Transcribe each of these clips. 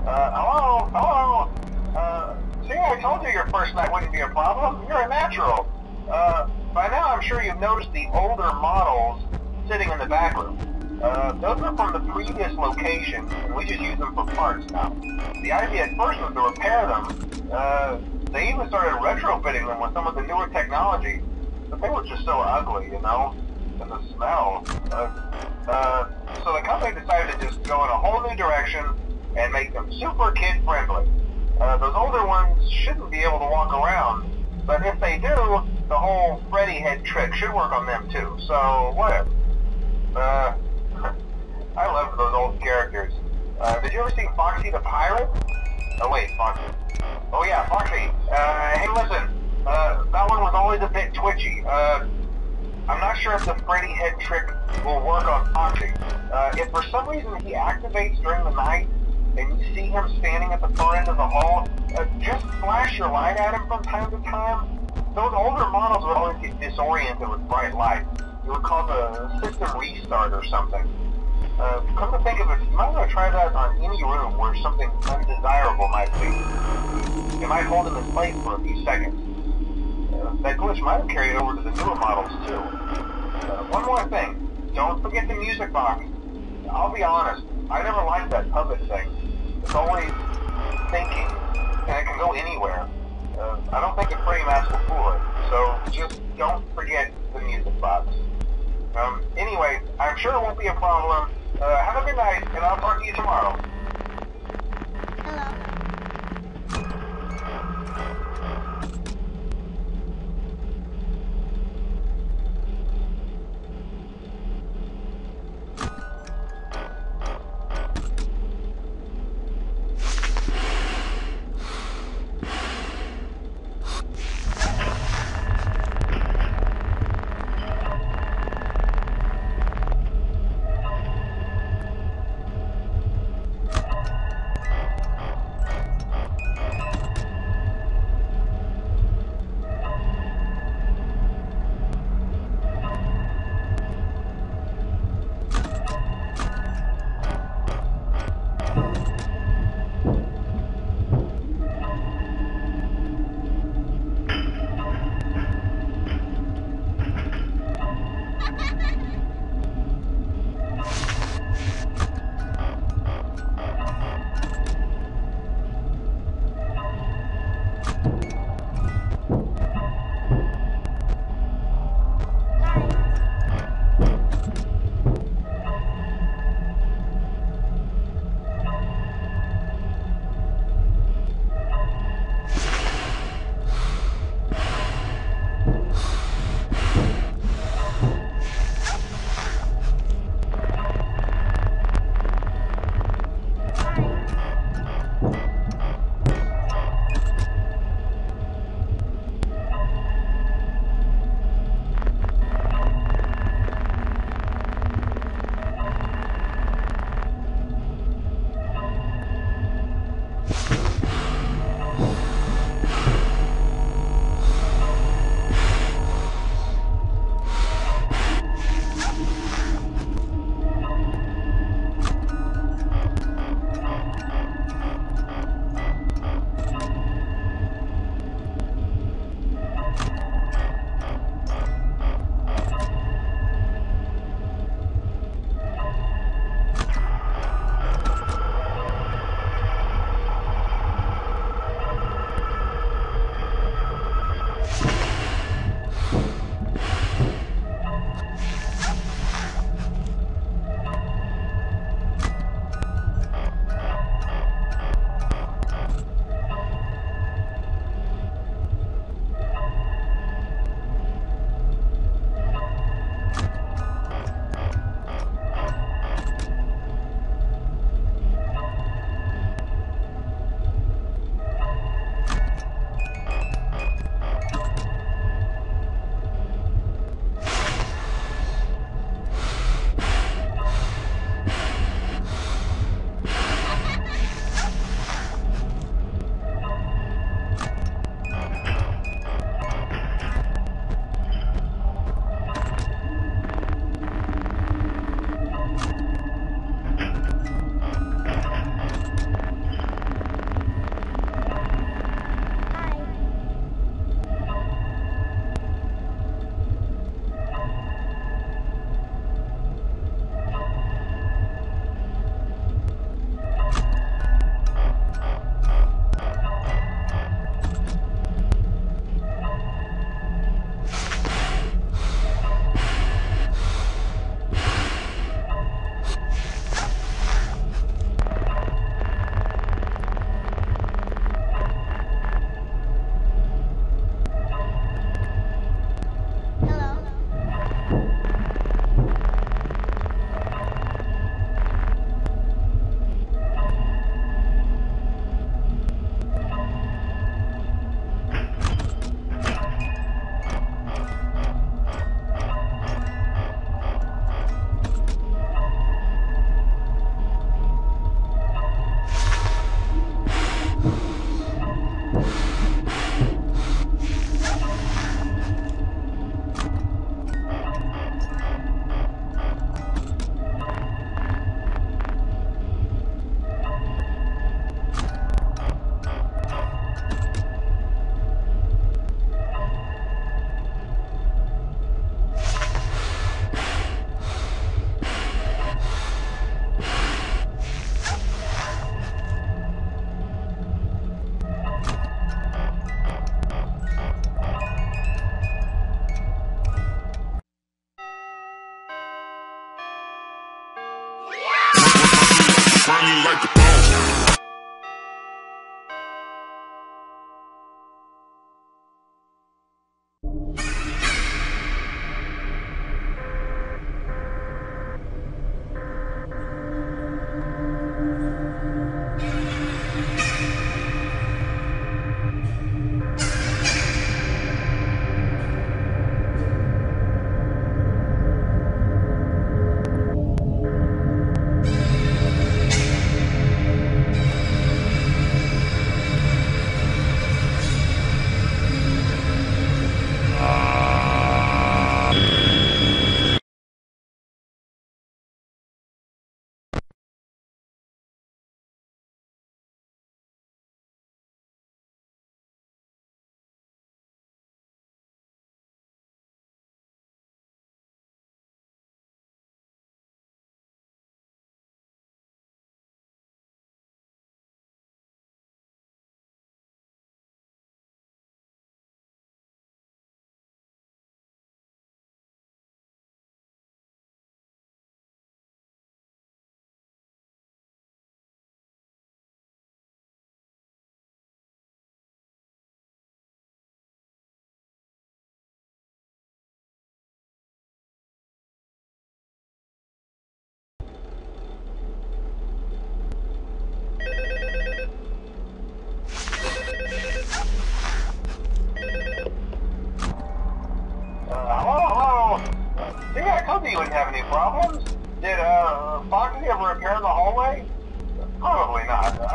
Hello? Hello? See, I told you your first night wouldn't be a problem. You're a natural. By now I'm sure you've noticed the older models sitting in the back room. Those are from the previous location, and we just use them for parts now. The idea at first was to repair them. They even started retrofitting them with some of the newer technology, but they were just so ugly, you know? And the smell. So the company decided to just go in a whole new direction and make them super kid-friendly. Those older ones shouldn't be able to walk around, but if they do, the whole Freddy head trick should work on them too, so whatever. I loved those old characters. Did you ever see Foxy the Pirate? Oh wait, Foxy. Oh yeah, Foxy. Hey listen, that one was always a bit twitchy. I'm not sure if the Freddy head trick will work on Foxy. If for some reason he activates during the night, and you see him standing at the far end of the hall, just flash your light at him from time to time. Those older models would always get disoriented with bright light. You would call the system restart or something. Come to think of it, you might want to try that on any room where something undesirable might be. It might hold him in place for a few seconds. That glitch might have carried over to the newer models too. One more thing, don't forget the music box. I'll be honest, I never liked that puppet thing. It's always thinking, and it can go anywhere. I don't think a Freddy mask will fool it, so just don't forget the music box. Anyway, I'm sure it won't be a problem. Have a good night, and I'll talk to you tomorrow. Hello.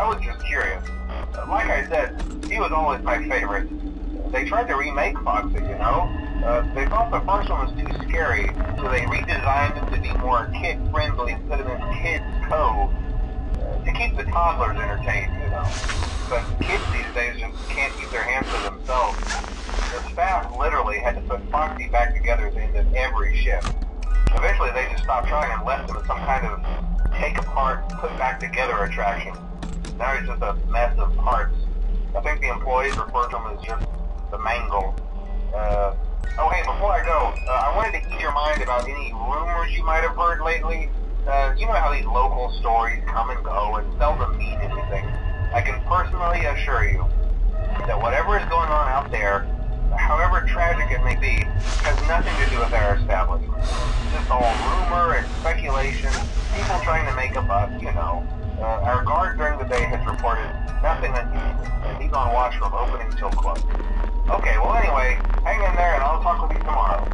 was just curious. Like I said, he was always my favorite. They tried to remake Foxy, you know? They thought the first one was too scary, so they redesigned him to be more kid-friendly and put him in Kids Cove to keep the toddlers entertained, you know. But kids these days just can't keep their hands to themselves. The staff literally had to put Foxy back together at the end of every shift. Eventually they just stopped trying and left him as some kind of take-apart, put-back-together attraction. Now he's just a mess of parts. I think the employees refer to him as just the mangle. Oh hey, before I go, I wanted to ease your mind about any rumors you might have heard lately. You know how these local stories come and go and seldom mean anything. I can personally assure you that whatever is going on out there, however tragic it may be, has nothing to do with our establishment. It's just all rumor and speculation, people trying to make a buck, you know. Our guard during the day has reported nothing unusual, and he's on watch from opening till close. Okay, well anyway, hang in there and I'll talk with you tomorrow.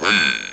Hmm.